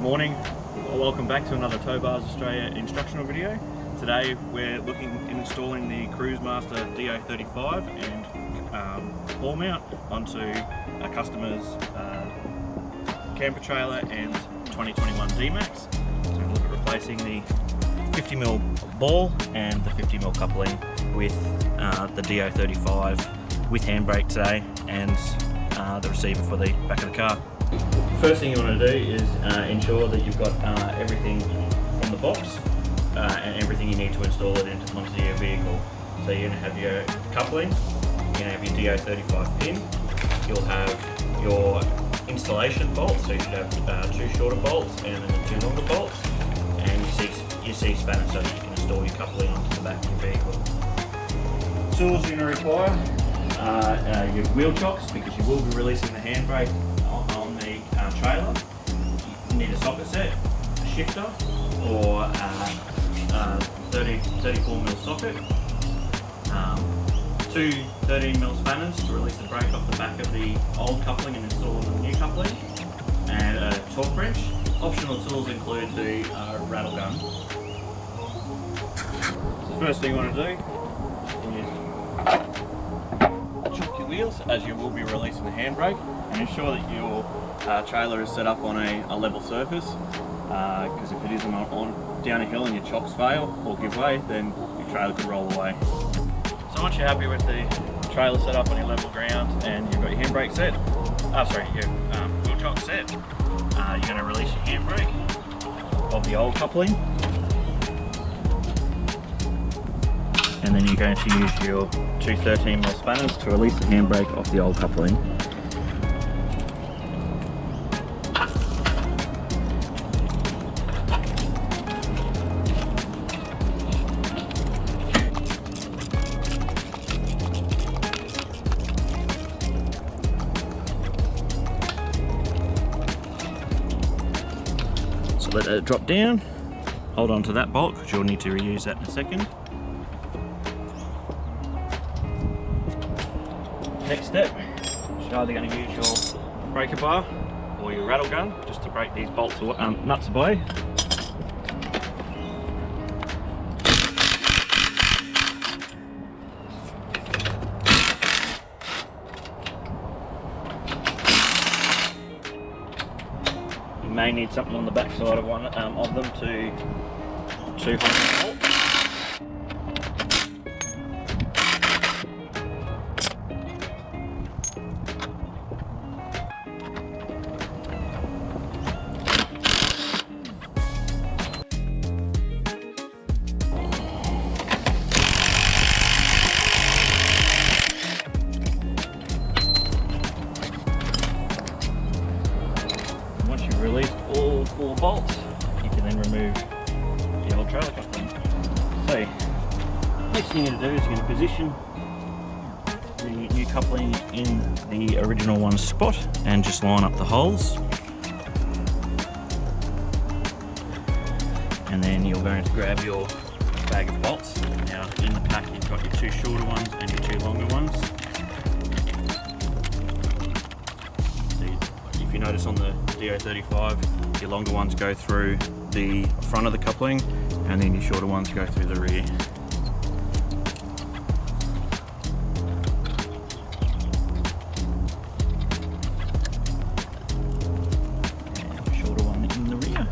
Morning, welcome back to another Towball Australia instructional video. Today we're looking at installing the Cruisemaster DO35 and ball mount onto a customer's camper trailer and 2021 D-Max. So we'll look at replacing the 50mm ball and the 50mm coupling with the DO35 with handbrake today and the receiver for the back of the car. First thing you want to do is ensure that you've got everything from the box and everything you need to install it onto your vehicle. So you're going to have your coupling, you're going to have your DO35 pin, you'll have your installation bolts, so you should have 2 shorter bolts and then 2 longer bolts, and your C-spanner so that you can install your coupling onto the back of your vehicle. Tools you're going to require your wheel chocks, because you will be releasing the handbrake on the trailer. You need a socket set, a shifter, or a 34mm socket, 2 13mm spanners to release the brake off the back of the old coupling and install the new coupling, and a torque wrench. Optional tools include the rattle gun. So the first thing you want to do is chock your wheels, as you will be releasing the handbrake, and ensure that your trailer is set up on a level surface, because if it isn't on down a hill and your chocks fail or give way, then your trailer could roll away. So once you're happy with the trailer set up on your level ground and you've got your handbrake set, your wheel chock set, you're going to release your handbrake of the old coupling, and then you're going to use your 2 13mm spanners to release the handbrake off the old coupling. So let that drop down, hold on to that bolt because you'll need to reuse that in a second. Next step, you're either going to use your breaker bar or your rattle gun just to break these bolts or nuts away. You may need something on the back side of one of them to hold the bolt. Once you've released all 4 bolts, you can then remove the old trailer coupling. So, next thing you're going to do is you're going to position the new coupling in the original one spot and just line up the holes. And then you're going to grab your bag of bolts. Now in the pack you've got your 2 shorter ones and your 2 longer ones. If you notice on the DO35, your longer ones go through the front of the coupling and then your shorter ones go through the rear. And the shorter one in the rear.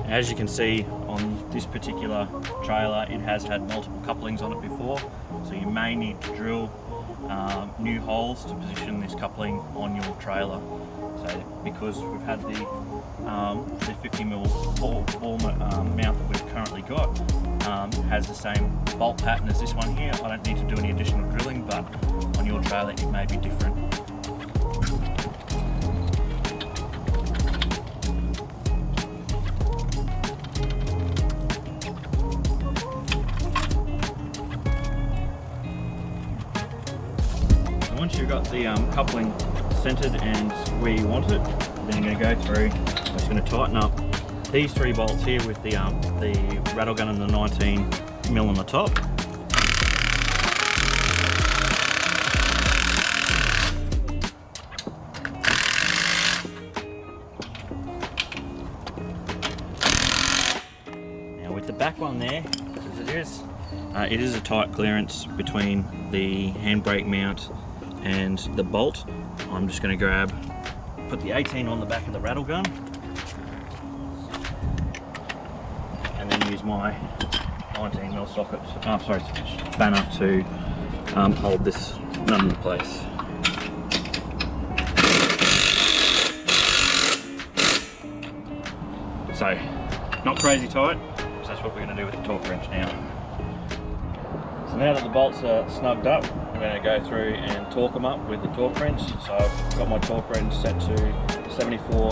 As you can see on this particular trailer, it has had multiple couplings on it before, so you may need to drill new holes to position this coupling on your trailer. So because we've had the 50mm ball mount that we've currently got has the same bolt pattern as this one here, I don't need to do any additional drilling, but on your trailer it may be different. Once you've got the coupling centered and where you want it, then you're going to go through, we're just going to tighten up these 3 bolts here with the rattle gun and the 19mm on the top. the back one there, as it is a tight clearance between the handbrake mount and the bolt. I'm just going to put the 18 on the back of the rattle gun, and then use my 19mm socket, spanner to hold this nut in place. So, not crazy tight, so that's what we're going to do with the torque wrench now. So now that the bolts are snugged up, I'm going to go through and torque them up with the torque wrench. So I've got my torque wrench set to 74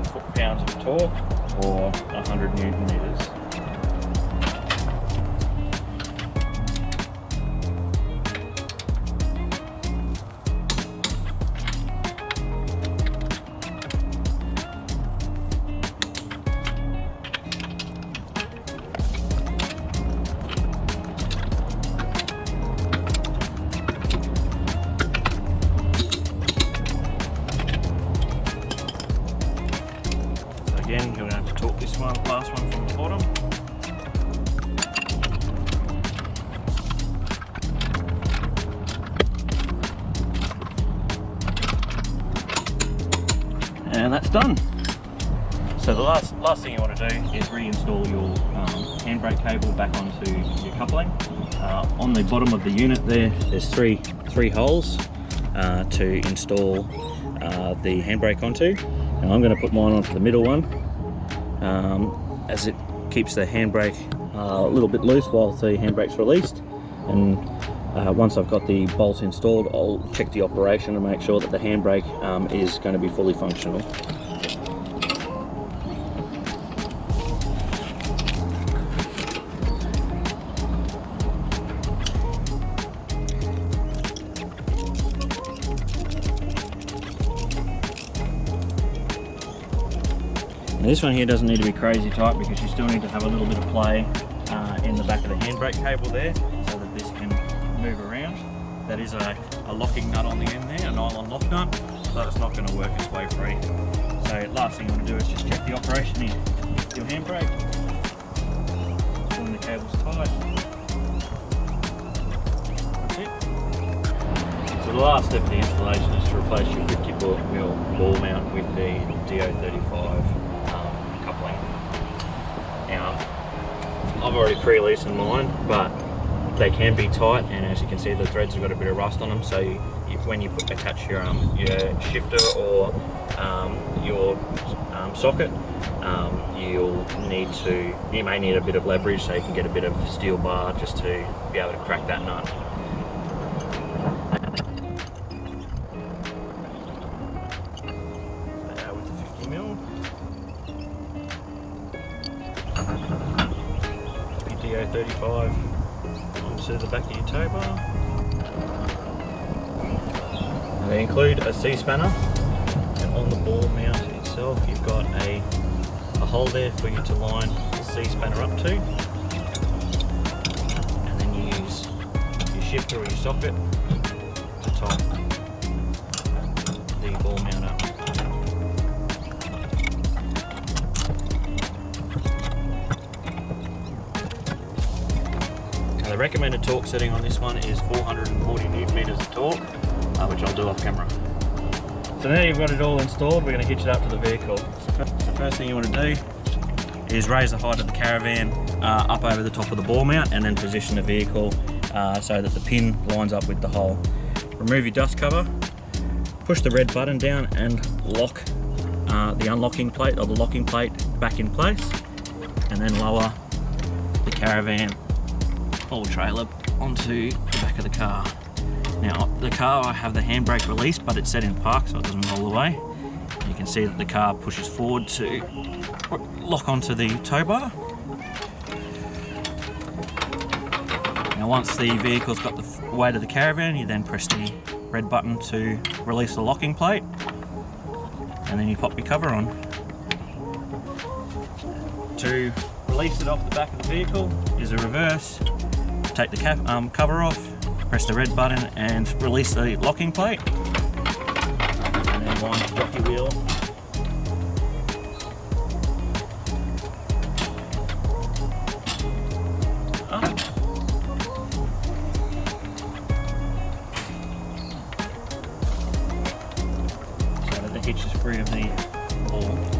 foot-pounds of torque, or 100 Newton meters. Again, you're going to have to torque this last one from the bottom. And that's done. So the last thing you want to do is reinstall your handbrake cable back onto your coupling. On the bottom of the unit there's three holes to install the handbrake onto. And I'm going to put mine onto the middle one, as it keeps the handbrake a little bit loose while the handbrake's released. And once I've got the bolt installed, I'll check the operation and make sure that the handbrake is going to be fully functional. Now this one here doesn't need to be crazy tight, because you still need to have a little bit of play in the back of the handbrake cable there, so that this can move around. That is a locking nut on the end there, a nylon lock nut, so it's not going to work its way free. So last thing you want to do is just check the operation in your handbrake, when the cable's tight. That's it. So the last step of the installation is to replace your 50mm ball mount with the DO35 coupling. Now, I've already pre-loosened mine, but they can be tight, and as you can see, the threads have got a bit of rust on them. So when you attach your shifter or your socket, you may need a bit of leverage, so you can get a bit of steel bar just to be able to crack that nut. With the 50mm. DO35 onto the back of your tow bar. And they include a C-spanner, and on the ball mount itself you've got a hole there for you to line the C-spanner up to, and then you use your shifter or your socket to top the ball mount up. The recommended torque setting on this one is 440 Newton meters of torque, which I'll do off camera. So now you've got it all installed, we're going to hitch it up to the vehicle. So the first thing you want to do is raise the height of the caravan up over the top of the ball mount, and then position the vehicle so that the pin lines up with the hole. Remove your dust cover, push the red button down and lock the unlocking plate or the locking plate back in place, and then lower the caravan or trailer onto the back of the car. Now the car, I have the handbrake released, but it's set in park so it doesn't roll away. You can see that the car pushes forward to lock onto the tow bar. Now once the vehicle's got the weight of the caravan, you then press the red button to release the locking plate, and then you pop your cover on. To release it off the back of the vehicle is a reverse. Take the cover off, press the red button and release the locking plate, and then wind the jockey wheel. free of the ball.